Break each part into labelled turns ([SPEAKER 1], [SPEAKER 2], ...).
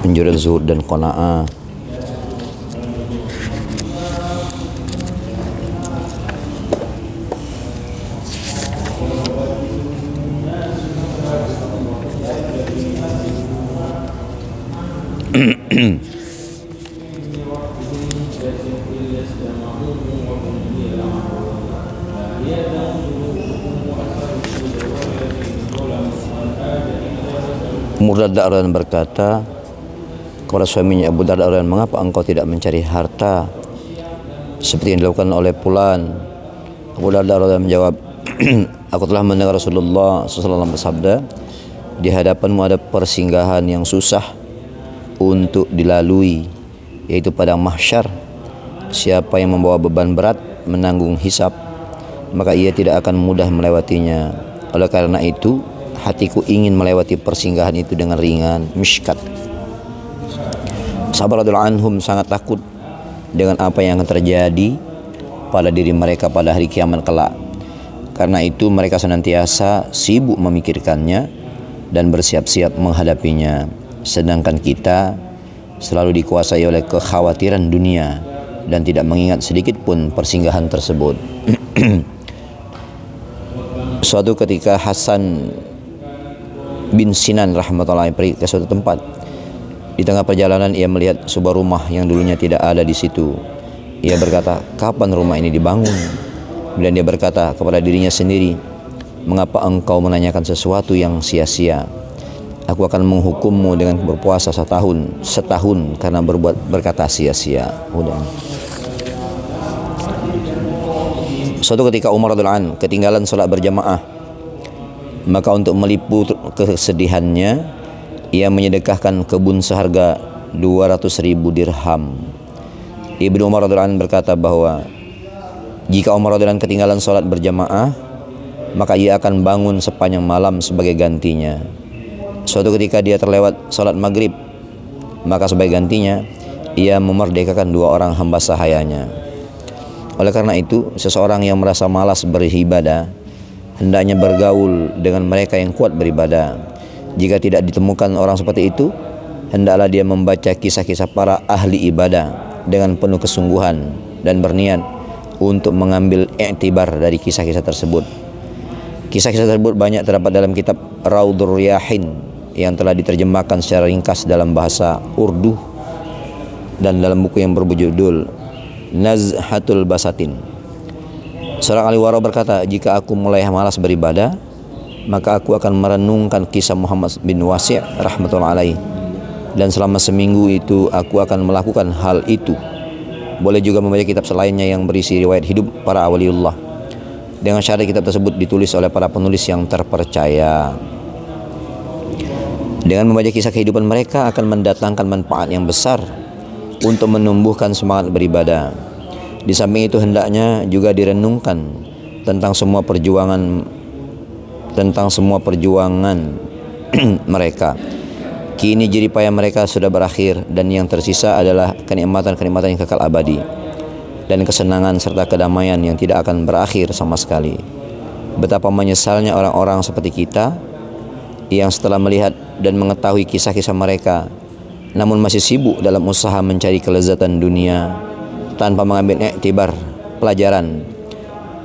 [SPEAKER 1] anjuran zuhud dan qanaah. Umar Darda berkata kepada suaminya Abu Darda, mengapa engkau tidak mencari harta seperti yang dilakukan oleh fulan? Abu Darda menjawab, aku telah mendengar Rasulullah SAW bersabda, di hadapanmu ada persinggahan yang susah untuk dilalui, yaitu padang mahsyar. Siapa yang membawa beban berat menanggung hisab, maka ia tidak akan mudah melewatinya. Oleh karena itu, hatiku ingin melewati persinggahan itu dengan ringan. Mishkat. Sahabat radhiyallahu anhum sangat takut dengan apa yang akan terjadi pada diri mereka pada hari kiamat kelak. Karena itu mereka senantiasa sibuk memikirkannya dan bersiap-siap menghadapinya. Sedangkan kita selalu dikuasai oleh kekhawatiran dunia dan tidak mengingat sedikit pun persinggahan tersebut. Suatu ketika Hasan bin Sinan rahmatullahi pergi ke suatu tempat. Di tengah perjalanan ia melihat sebuah rumah yang dulunya tidak ada di situ. Ia berkata, kapan rumah ini dibangun? Kemudian dia berkata kepada dirinya sendiri, mengapa engkau menanyakan sesuatu yang sia-sia? Aku akan menghukummu dengan berpuasa setahun karena berkata sia-sia. Suatu ketika Umar radhiyallahu anhu ketinggalan salat berjamaah. Maka untuk meliput kesedihannya, ia menyedekahkan kebun seharga 200.000 dirham. Ibnu Umar radhiyallahu anhu berkata bahwa jika Umar radhiyallahu anhu ketinggalan salat berjamaah, maka ia akan bangun sepanjang malam sebagai gantinya. Suatu ketika dia terlewat salat maghrib, maka sebagai gantinya ia memerdekakan 2 orang hamba sahayanya. Oleh karena itu, seseorang yang merasa malas beribadah hendaknya bergaul dengan mereka yang kuat beribadah. Jika tidak ditemukan orang seperti itu, hendaklah dia membaca kisah-kisah para ahli ibadah dengan penuh kesungguhan dan berniat untuk mengambil i'tibar dari kisah-kisah tersebut. Kisah-kisah tersebut banyak terdapat dalam kitab Raudhur Riyahin yang telah diterjemahkan secara ringkas dalam bahasa Urdu dan dalam buku yang berjudul Nazhatul Basatin. Seorang ahli wara berkata, jika aku mulai malas beribadah, maka aku akan merenungkan kisah Muhammad bin Wasi' rahmatullahi alaihi, dan selama seminggu itu aku akan melakukan hal itu. Boleh juga membaca kitab selainnya yang berisi riwayat hidup para awliullah, dengan syarat kitab tersebut ditulis oleh para penulis yang terpercaya. Dengan membaca kisah kehidupan mereka akan mendatangkan manfaat yang besar untuk menumbuhkan semangat beribadah. Di samping itu hendaknya juga direnungkan tentang semua perjuangan mereka. Kini jerih payah mereka sudah berakhir dan yang tersisa adalah kenikmatan-kenikmatan yang kekal abadi dan kesenangan serta kedamaian yang tidak akan berakhir sama sekali. Betapa menyesalnya orang-orang seperti kita yang setelah melihat dan mengetahui kisah-kisah mereka namun masih sibuk dalam usaha mencari kelezatan dunia tanpa mengambil iktibar pelajaran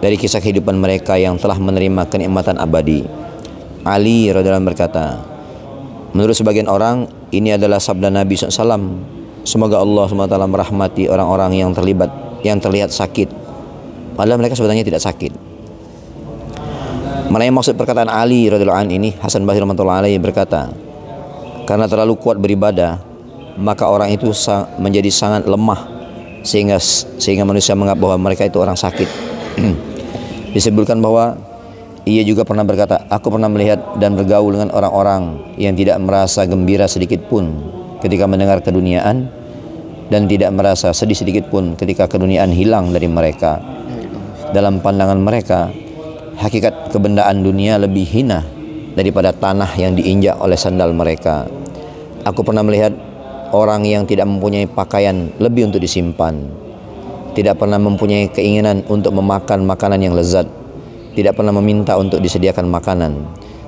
[SPEAKER 1] dari kisah kehidupan mereka yang telah menerima kenikmatan abadi. Ali radhiyallahu anhu berkata, menurut sebagian orang ini adalah sabda Nabi SAW, semoga Allah SWT merahmati orang-orang yang terlihat sakit padahal mereka sebenarnya tidak sakit. Mana yang maksud perkataan Ali radhiyallahu anhu ini? Hasan Basri rahmatullahi alaihi berkata, karena terlalu kuat beribadah, maka orang itu menjadi sangat lemah sehingga manusia menganggap bahwa mereka itu orang sakit. Disebutkan bahwa ia juga pernah berkata, aku pernah melihat dan bergaul dengan orang-orang yang tidak merasa gembira sedikit pun ketika mendengar keduniaan dan tidak merasa sedih sedikit pun ketika keduniaan hilang dari mereka. Dalam pandangan mereka, hakikat kebendaan dunia lebih hina daripada tanah yang diinjak oleh sandal mereka. Aku pernah melihat orang yang tidak mempunyai pakaian lebih untuk disimpan, tidak pernah mempunyai keinginan untuk memakan makanan yang lezat, tidak pernah meminta untuk disediakan makanan,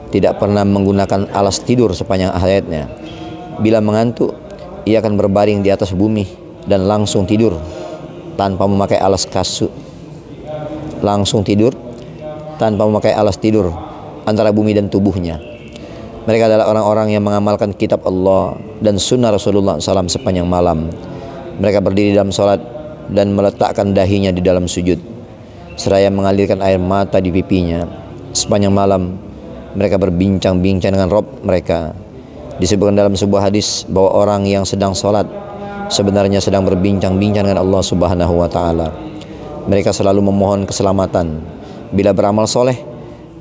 [SPEAKER 1] tidak pernah menggunakan alas tidur sepanjang hayatnya. Bila mengantuk, ia akan berbaring di atas bumi dan langsung tidur tanpa memakai alas kasut. Langsung tidur tanpa memakai alas tidur antara bumi dan tubuhnya. Mereka adalah orang-orang yang mengamalkan kitab Allah dan sunnah Rasulullah SAW sepanjang malam. Mereka berdiri dalam sholat dan meletakkan dahinya di dalam sujud, seraya mengalirkan air mata di pipinya. Sepanjang malam mereka berbincang-bincang dengan Rabb mereka. Disebutkan dalam sebuah hadis bahwa orang yang sedang sholat sebenarnya sedang berbincang-bincang dengan Allah Subhanahu wa Ta'ala. Mereka selalu memohon keselamatan. Bila beramal soleh,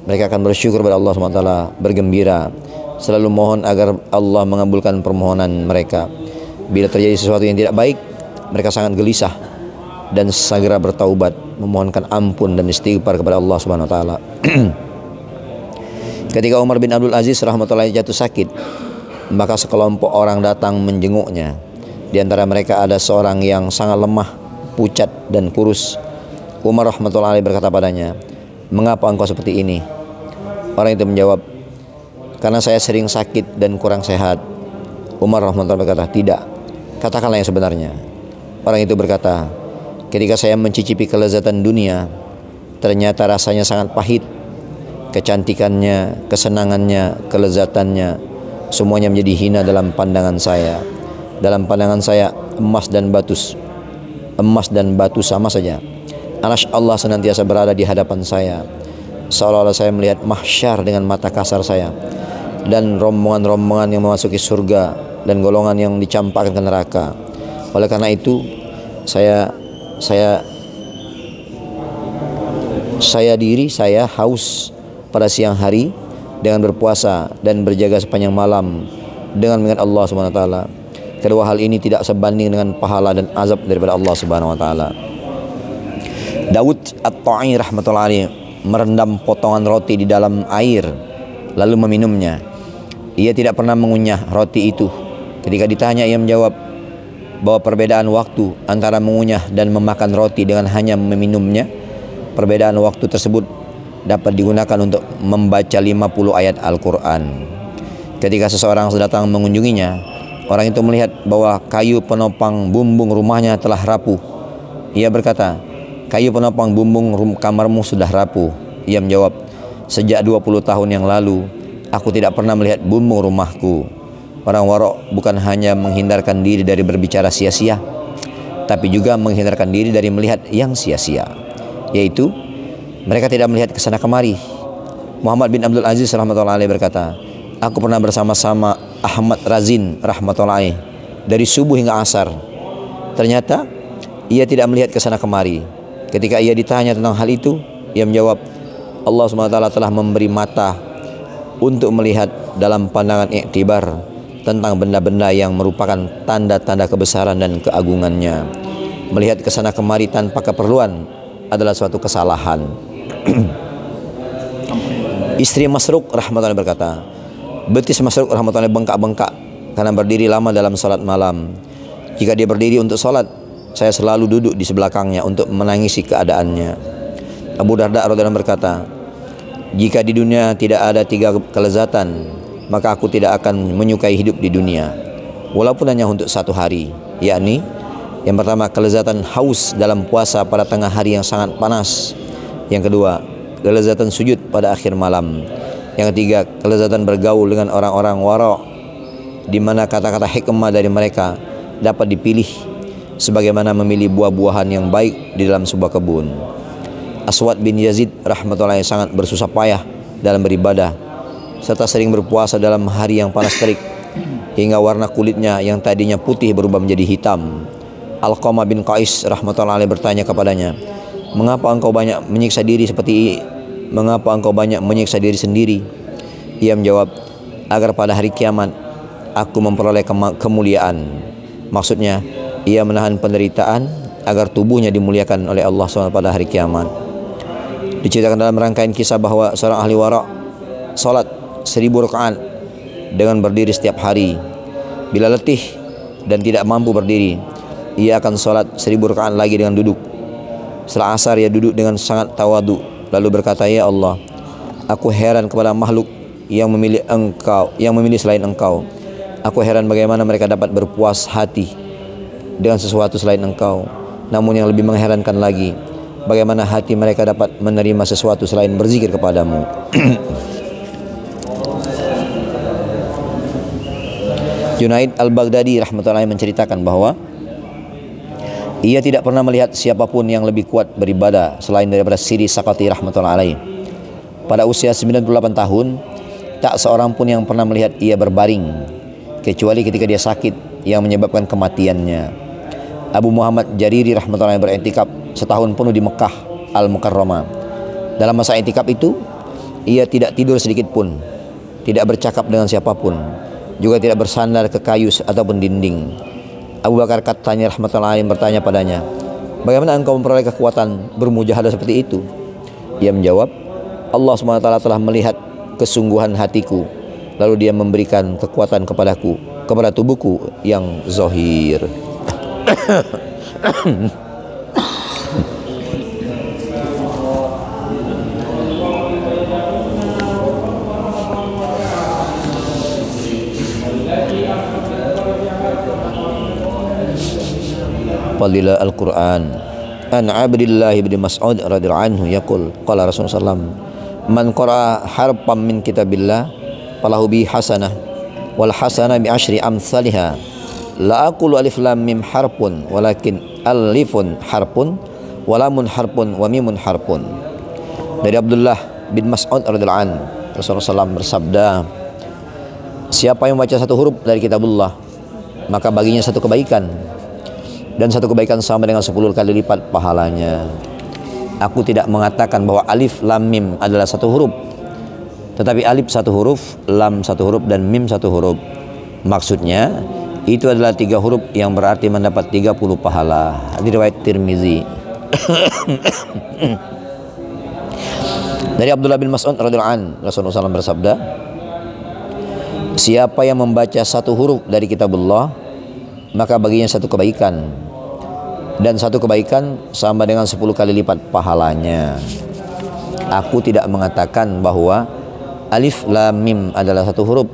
[SPEAKER 1] mereka akan bersyukur kepada Allah Subhanahu wa Ta'ala, bergembira, selalu mohon agar Allah mengabulkan permohonan mereka. Bila terjadi sesuatu yang tidak baik, mereka sangat gelisah dan segera bertaubat, memohonkan ampun dan istighfar kepada Allah Subhanahu wa Ta'ala. Ketika Umar bin Abdul Aziz rahmatullahi jatuh sakit, maka sekelompok orang datang menjenguknya. Di antara mereka ada seorang yang sangat lemah, pucat dan kurus. Umar rahmatullahi berkata padanya, "Mengapa engkau seperti ini?" Orang itu menjawab, "Karena saya sering sakit dan kurang sehat." Umar rahmatullahi berkata, "Tidak, katakanlah yang sebenarnya." Orang itu berkata, "Ketika saya mencicipi kelezatan dunia, ternyata rasanya sangat pahit. Kecantikannya, kesenangannya, kelezatannya, semuanya menjadi hina dalam pandangan saya. Dalam pandangan saya, emas dan batu sama saja. Arsy Allah senantiasa berada di hadapan saya, seolah-olah saya melihat mahsyar dengan mata kasar saya, dan rombongan-rombongan yang memasuki surga dan golongan yang dicampakkan ke neraka. Oleh karena itu, saya haus pada siang hari dengan berpuasa dan berjaga sepanjang malam dengan mengingat Allah Subhanahu wa Ta'ala. Kedua hal ini tidak sebanding dengan pahala dan azab daripada Allah Subhanahu wa Ta'ala." Daud At-Ta'i rahmatullahi alaihi merendam potongan roti di dalam air lalu meminumnya. Ia tidak pernah mengunyah roti itu. Ketika ditanya, ia menjawab bahwa perbedaan waktu antara mengunyah dan memakan roti dengan hanya meminumnya, perbedaan waktu tersebut dapat digunakan untuk membaca 50 ayat Al-Quran. Ketika seseorang datang mengunjunginya, orang itu melihat bahwa kayu penopang bumbung rumahnya telah rapuh. Ia berkata, "Kayu penopang bumbung kamarmu sudah rapuh." Ia menjawab, "Sejak 20 tahun yang lalu, aku tidak pernah melihat bumbung rumahku." Orang warok bukan hanya menghindarkan diri dari berbicara sia-sia, tapi juga menghindarkan diri dari melihat yang sia-sia, yaitu mereka tidak melihat kesana kemari. Muhammad bin Abdul Aziz rahmatullahi alaihi berkata, "Aku pernah bersama-sama Ahmad Razin rahmatullahi alaihi dari subuh hingga asar. Ternyata ia tidak melihat kesana kemari. Ketika ia ditanya tentang hal itu, ia menjawab, Allah SWT telah memberi mata untuk melihat dalam pandangan iktibar tentang benda-benda yang merupakan tanda-tanda kebesaran dan keagungannya. Melihat kesana kemari tanpa keperluan adalah suatu kesalahan." Istri Masruq rahmatullahi berkata, betis Masruq rahmatullahi bengkak-bengkak karena berdiri lama dalam salat malam. Jika dia berdiri untuk salat, saya selalu duduk di sebelakangnya untuk menangisi keadaannya. Abu Darda radhiyallahu anhu berkata, "Jika di dunia tidak ada 3 kelezatan, maka aku tidak akan menyukai hidup di dunia, walaupun hanya untuk 1 hari, yakni yang pertama, kelezatan haus dalam puasa pada tengah hari yang sangat panas. Yang kedua, kelezatan sujud pada akhir malam. Yang ketiga, kelezatan bergaul dengan orang-orang wara' di mana kata-kata hikmah dari mereka dapat dipilih sebagaimana memilih buah-buahan yang baik di dalam sebuah kebun." Aswad bin Yazid rahmatullahi sangat bersusah payah dalam beribadah serta sering berpuasa dalam hari yang panas terik hingga warna kulitnya yang tadinya putih berubah menjadi hitam. Alqamah bin Qais rahmatullahi bertanya kepadanya, Mengapa engkau banyak menyiksa diri sendiri? Ia menjawab, agar pada hari kiamat aku memperoleh kemuliaan. Maksudnya, ia menahan penderitaan agar tubuhnya dimuliakan oleh Allah SWT pada hari kiamat. Diceritakan dalam rangkaian kisah bahwa seorang ahli wara' salat 1000 rakaat dengan berdiri setiap hari. Bila letih dan tidak mampu berdiri, ia akan salat 1000 rakaat lagi dengan duduk. Setelah asar ia duduk dengan sangat tawadu, lalu berkata, Ya Allah, aku heran kepada makhluk yang memilih selain engkau. Aku heran bagaimana mereka dapat berpuas hati dengan sesuatu selain Engkau. Namun yang lebih mengherankan lagi, bagaimana hati mereka dapat menerima sesuatu selain berzikir kepadamu. Junaid al-Baghdadi rahmatullahi menceritakan bahwa ia tidak pernah melihat siapapun yang lebih kuat beribadah selain daripada Siri Sakati rahmatullahi alaihi. Pada usia 98 tahun, tak seorang pun yang pernah melihat ia berbaring, kecuali ketika dia sakit yang menyebabkan kematiannya. Abu Muhammad Jariri rahmatullahi beriktikaf setahun penuh di Mekah Al-Mukarramah. Dalam masa iktikaf itu, ia tidak tidur sedikit pun, tidak bercakap dengan siapapun, juga tidak bersandar ke kayu ataupun dinding. Abu Bakar Qattani rahmatullahi bertanya padanya, bagaimana engkau memperoleh kekuatan bermujahadah seperti itu? Ia menjawab, Allah SWT telah melihat kesungguhan hatiku, lalu dia memberikan kekuatan kepadaku, kepada tubuhku yang zahir. Fadilah Al-Quran. An Abdillah bin Mas'ud radhiyallahu anhu yaqul qala Rasulullah sallallahu alaihi wasallam, man qara'a harfan min kitabillah falahu bi hasanah wal hasanah bi asyri amsalha. La aqulu alif lam mim harfun walakin alifun harfun wa lamun harfun wa mimun harfun. Dari Abdullah bin Mas'ud radhiyallahu anhu, Rasulullah SAW bersabda, siapa yang membaca satu huruf dari kitabullah, maka baginya satu kebaikan, dan satu kebaikan sama dengan 10 kali lipat pahalanya. Aku tidak mengatakan bahwa alif lam mim adalah satu huruf, tetapi alif satu huruf, lam satu huruf, dan mim satu huruf. Maksudnya itu adalah 3 huruf yang berarti mendapat 30 pahala. Hadis riwayat Tirmizi. Dari Abdullah bin Mas'ud radhiyallahu anhu, Rasulullah SAW bersabda, siapa yang membaca satu huruf dari kitabullah, maka baginya satu kebaikan, dan satu kebaikan sama dengan 10 kali lipat pahalanya. Aku tidak mengatakan bahwa alif lam mim adalah satu huruf,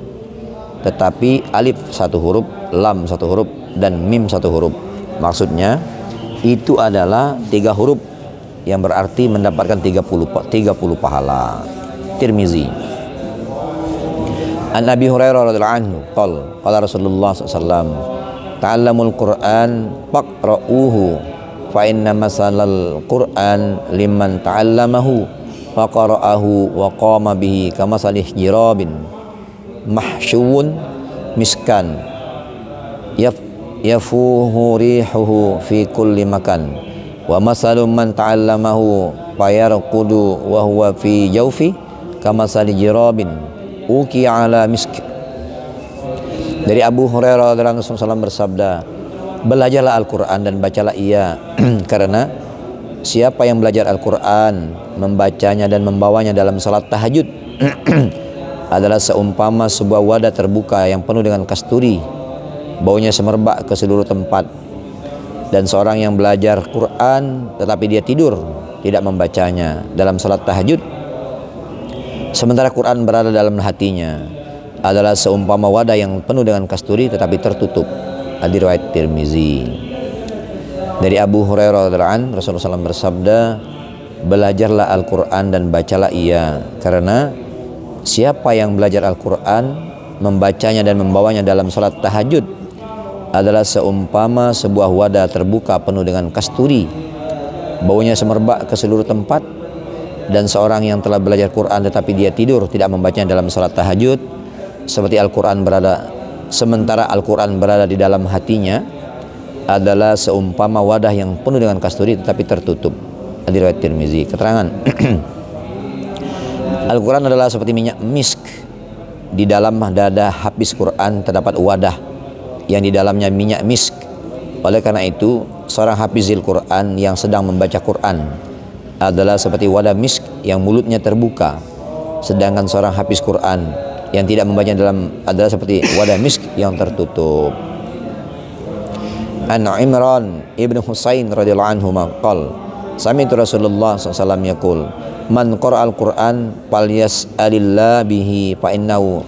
[SPEAKER 1] tetapi alif satu huruf, lam satu huruf, dan mim satu huruf. Maksudnya itu adalah 3 huruf yang berarti mendapatkan 30 pahala. Tirmizi. An Abi Hurairah radhiyallahu anhu qala Rasulullah sallallahu ta'allamul Qur'an faqra'uhu fa inna masalal Qur'an liman ta'allamahu fa qara'ahu wa qama bihi kamasalih jirabin mahsyuun miskan yafuhu rihuhu fi kulli makan wa masalum man ta'allamahu fayarqudu wa huwa fi jawfi kamasali jirabin uki ala misk. Dari Abu Hurairah radhiyallahu anhu Rasulullah bersabda, belajarlah Al-Quran dan bacalah ia karena siapa yang belajar Al-Quran, membacanya dan membawanya dalam salat tahajud adalah seumpama sebuah wadah terbuka yang penuh dengan kasturi, baunya semerbak ke seluruh tempat. Dan seorang yang belajar Quran tetapi dia tidur, tidak membacanya dalam salat tahajud, sementara Quran berada dalam hatinya, adalah seumpama wadah yang penuh dengan kasturi tetapi tertutup. Hadis riwayat Tirmizi. Dari Abu Hurairah radhiyallahu anhu, Rasulullah SAW bersabda, belajarlah Al-Quran dan bacalah ia karena siapa yang belajar Al-Quran, membacanya dan membawanya dalam salat tahajud adalah seumpama sebuah wadah terbuka penuh dengan kasturi, baunya semerbak ke seluruh tempat. Dan seorang yang telah belajar Quran tetapi dia tidur, tidak membacanya dalam salat tahajud, seperti sementara Al-Quran berada di dalam hatinya, adalah seumpama wadah yang penuh dengan kasturi tetapi tertutup. Hadis riwayat Tirmizi. Keterangan Al-Quran adalah seperti minyak misk. Di dalam dada hafiz Quran terdapat wadah yang di dalamnya minyak misk. Oleh karena itu, seorang hafizil Quran yang sedang membaca Quran adalah seperti wadah misk yang mulutnya terbuka, sedangkan seorang hafiz Quran yang tidak membacanya dalam adalah seperti wadah misk yang tertutup. An Imran ibn Husain radhiyallahu anhu maqal sami'tu Rasulullah SAW yaqul man qara'al Qur'an falyas'alillah bihi fa innahu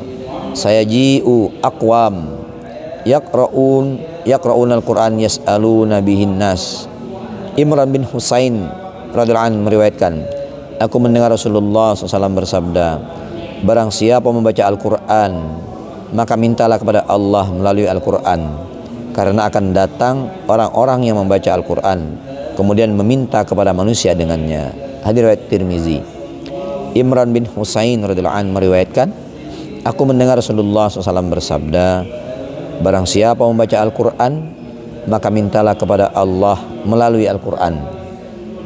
[SPEAKER 1] sayaji'u aqwam yaqra'un al-Qur'an yas'aluna bihin nas. Imran bin Husain radhiyallahu anhu meriwayatkan, aku mendengar Rasulullah SAW bersabda, barang siapa membaca Al-Quran, maka mintalah kepada Allah melalui Al-Quran, karena akan datang orang-orang yang membaca Al-Quran kemudian meminta kepada manusia dengannya. Hadis riwayat Tirmizi. Imran bin Husain radhiyallahu anhu meriwayatkan, aku mendengar Rasulullah SAW bersabda, barang siapa membaca Al-Quran, maka mintalah kepada Allah melalui Al-Quran,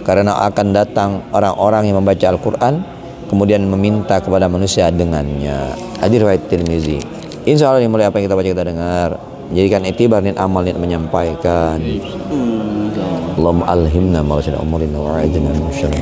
[SPEAKER 1] karena akan datang orang-orang yang membaca Al-Quran kemudian meminta kepada manusia dengannya. Hadis riwayat Tirmizi. Insya Allah dimulai apa yang kita baca kita dengar, jadikan itibar niat amal niat menyampaikan. Allahumma alhimna ma wa umurina wa a'idna min syarri